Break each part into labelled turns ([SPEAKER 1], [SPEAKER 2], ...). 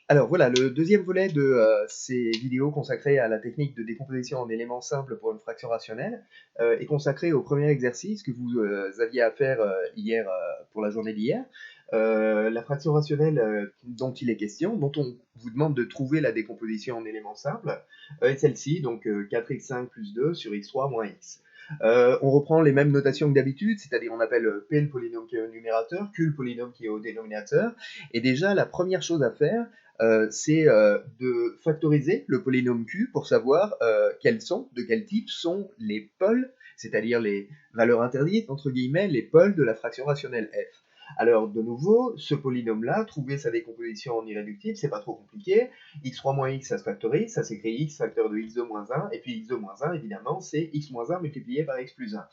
[SPEAKER 1] Alors voilà, le deuxième volet de ces vidéos consacrées à la technique de décomposition en éléments simples pour une fraction rationnelle est consacré au premier exercice que vous aviez à faire hier pour la journée d'hier. La fraction rationnelle dont il est question, dont on vous demande de trouver la décomposition en éléments simples, est celle-ci, donc 4x5 plus 2 sur x3 moins x. On reprend les mêmes notations que d'habitude, c'est-à-dire on appelle P le polynôme qui est au numérateur, Q le polynôme qui est au dénominateur, et déjà la première chose à faire, c'est de factoriser le polynôme Q pour savoir de quel type sont les pôles, c'est-à-dire les valeurs interdites, entre guillemets, les pôles de la fraction rationnelle f. Alors, de nouveau, ce polynôme-là, trouver sa décomposition en irréductible, c'est pas trop compliqué. x3 moins x, ça se factorise, ça s'écrit x facteur de x2 moins 1, et puis x2 moins 1, évidemment, c'est x moins 1 multiplié par x plus 1.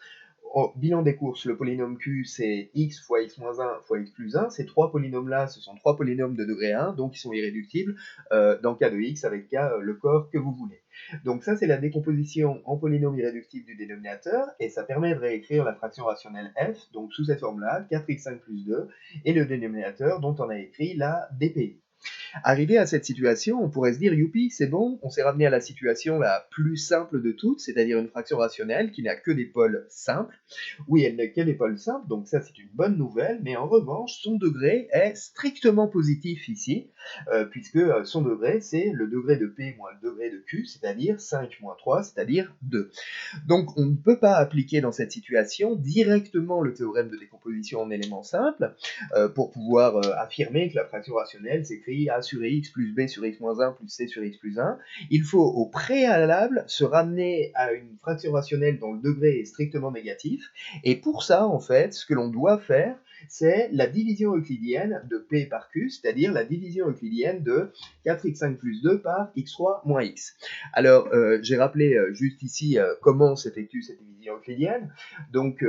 [SPEAKER 1] Au bilan des courses, le polynôme Q, c'est x fois x moins 1 fois x plus 1. Ces trois polynômes-là, ce sont trois polynômes de degré 1, donc ils sont irréductibles dans K de x avec K, le corps que vous voulez. Donc ça, c'est la décomposition en polynôme irréductible du dénominateur, et ça permet de réécrire la fraction rationnelle f, donc sous cette forme-là, 4x5 plus 2, et le dénominateur dont on a écrit la dpi. Arrivé à cette situation, on pourrait se dire, youpi, c'est bon, on s'est ramené à la situation la plus simple de toutes, c'est-à-dire une fraction rationnelle qui n'a que des pôles simples. Oui, elle n'a que des pôles simples, donc ça c'est une bonne nouvelle, mais en revanche, son degré est strictement positif ici, puisque son degré c'est le degré de P moins le degré de Q, c'est-à-dire 5 moins 3, c'est-à-dire 2. Donc on ne peut pas appliquer dans cette situation directement le théorème de décomposition en éléments simples pour pouvoir affirmer que la fraction rationnelle s'écrit a sur x plus b sur x moins 1 plus c sur x plus 1. Il faut au préalable se ramener à une fraction rationnelle dont le degré est strictement négatif, et pour ça en fait ce que l'on doit faire c'est la division euclidienne de P par Q, c'est-à-dire la division euclidienne de 4x5 plus 2 par x3 moins x. Alors, j'ai rappelé juste ici comment s'effectue cette division euclidienne. Donc,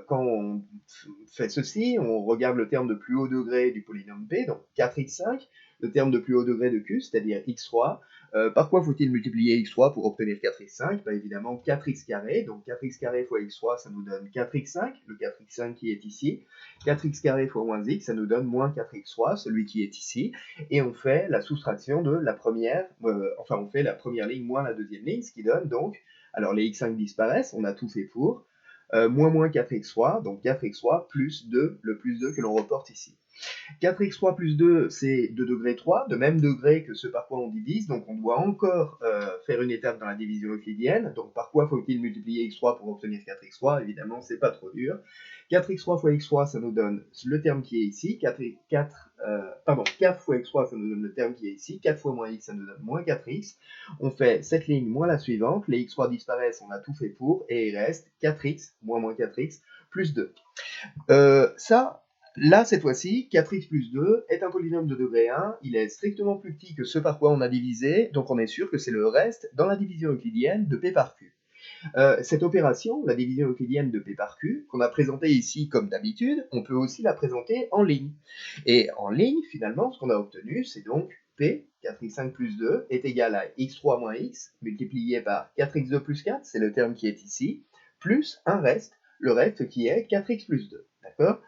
[SPEAKER 1] quand on fait ceci, on regarde le terme de plus haut degré du polynôme P, donc 4x5, le terme de plus haut degré de Q, c'est-à-dire x3. Par quoi faut-il multiplier x3 pour obtenir 4x5? Bah, évidemment 4x carré, donc 4x carré fois x3, ça nous donne 4x5, le 4x5 qui est ici. 4x carré fois moins x, ça nous donne moins 4x3, celui qui est ici. Et on fait la soustraction de la première, on fait la première ligne moins la deuxième ligne, ce qui donne donc, alors les x5 disparaissent, on a tout fait pour, moins 4x3, donc 4x3 plus 2, le plus 2 que l'on reporte ici. 4x3 plus 2, c'est de degré 3, de même degré que ce par quoi on divise, donc on doit encore faire une étape dans la division euclidienne. Donc par quoi faut-il multiplier x3 pour obtenir 4x3? Évidemment, c'est pas trop dur. 4x3 fois x3, ça nous donne le terme qui est ici. 4 fois x3, ça nous donne le terme qui est ici. 4 fois moins x, ça nous donne moins 4x. On fait cette ligne moins la suivante. Les x3 disparaissent, on a tout fait pour, et il reste 4x moins 4x plus 2. Là, cette fois-ci, 4x plus 2 est un polynôme de degré 1, il est strictement plus petit que ce par quoi on a divisé, donc on est sûr que c'est le reste dans la division euclidienne de P par Q. Cette opération, la division euclidienne de P par Q, qu'on a présentée ici comme d'habitude, on peut aussi la présenter en ligne. Et en ligne, finalement, ce qu'on a obtenu, c'est donc P, 4x5 plus 2, est égal à x3 moins x, multiplié par 4x2 plus 4, c'est le terme qui est ici, plus un reste, le reste qui est 4x plus 2. D'accord?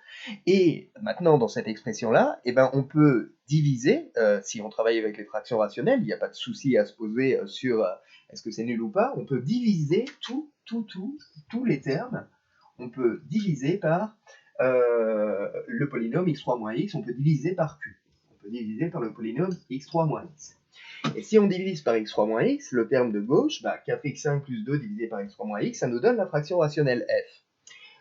[SPEAKER 1] Et maintenant, dans cette expression-là, eh ben, on peut diviser, si on travaille avec les fractions rationnelles, il n'y a pas de souci à se poser sur est-ce que c'est nul ou pas, on peut diviser tous les termes, on peut diviser par le polynôme x3 moins x, on peut diviser par q. On peut diviser par le polynôme x3 moins x. Et si on divise par x3 moins x, le terme de gauche, 4x5 plus 2 divisé par x3 moins x, ça nous donne la fraction rationnelle f.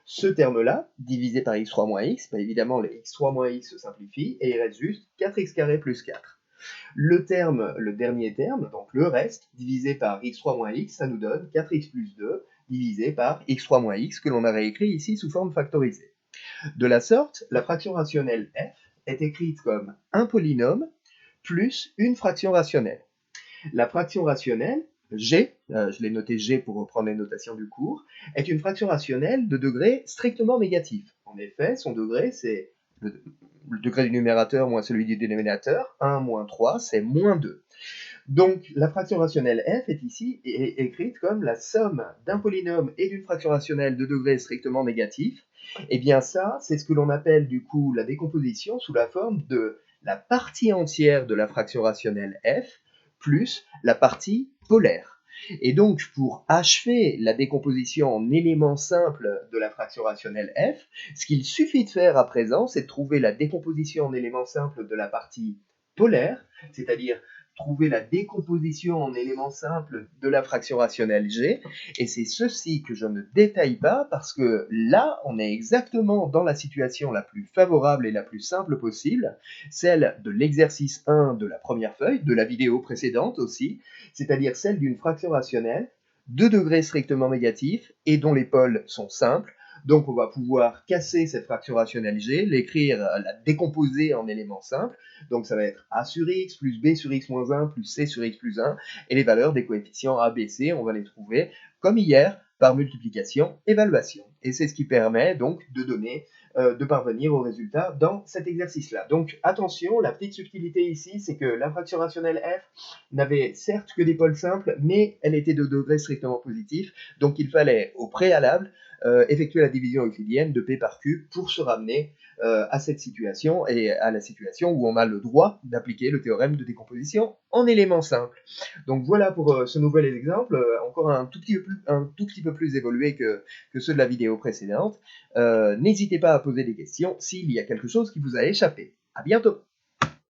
[SPEAKER 1] Ce terme-là, divisé par x3 moins x, évidemment les x3 moins x se simplifient et il reste juste 4x carré plus 4. Le dernier terme, donc le reste, divisé par x3 moins x, ça nous donne 4x plus 2 divisé par x3 moins x que l'on a réécrit ici sous forme factorisée. De la sorte, la fraction rationnelle f est écrite comme un polynôme plus une fraction rationnelle. La fraction rationnelle, g, je l'ai noté g pour reprendre les notations du cours, est une fraction rationnelle de degré strictement négatif. En effet, son degré, c'est le degré du numérateur moins celui du dénominateur, 1 moins 3, c'est moins 2. Donc la fraction rationnelle f est ici écrite comme la somme d'un polynôme et d'une fraction rationnelle de degré strictement négatif. Et bien ça, c'est ce que l'on appelle du coup la décomposition sous la forme de la partie entière de la fraction rationnelle f plus la partie polaire. Et donc, pour achever la décomposition en éléments simples de la fraction rationnelle f, ce qu'il suffit de faire à présent, c'est de trouver la décomposition en éléments simples de la partie polaire, c'est-à-dire trouver la décomposition en éléments simples de la fraction rationnelle g, et c'est ceci que je ne détaille pas parce que là, on est exactement dans la situation la plus favorable et la plus simple possible, celle de l'exercice 1 de la première feuille, de la vidéo précédente aussi, c'est-à-dire celle d'une fraction rationnelle de degré strictement négatif et dont les pôles sont simples. Donc on va pouvoir casser cette fraction rationnelle g, l'écrire, la décomposer en éléments simples. Donc ça va être a sur x plus b sur x moins 1 plus c sur x plus 1. Et les valeurs des coefficients a, b, c, on va les trouver comme hier par multiplication, évaluation. Et c'est ce qui permet donc de donner, de parvenir au résultat dans cet exercice-là. Donc attention, la petite subtilité ici, c'est que la fraction rationnelle f n'avait certes que des pôles simples, mais elle était de degré strictement positif. Donc il fallait au préalable effectuer la division euclidienne de p par q pour se ramener à cette situation et à la situation où on a le droit d'appliquer le théorème de décomposition en éléments simples. Donc voilà pour ce nouvel exemple, encore un tout petit peu plus évolué que ceux de la vidéo précédente. N'hésitez pas à poser des questions s'il y a quelque chose qui vous a échappé. À bientôt!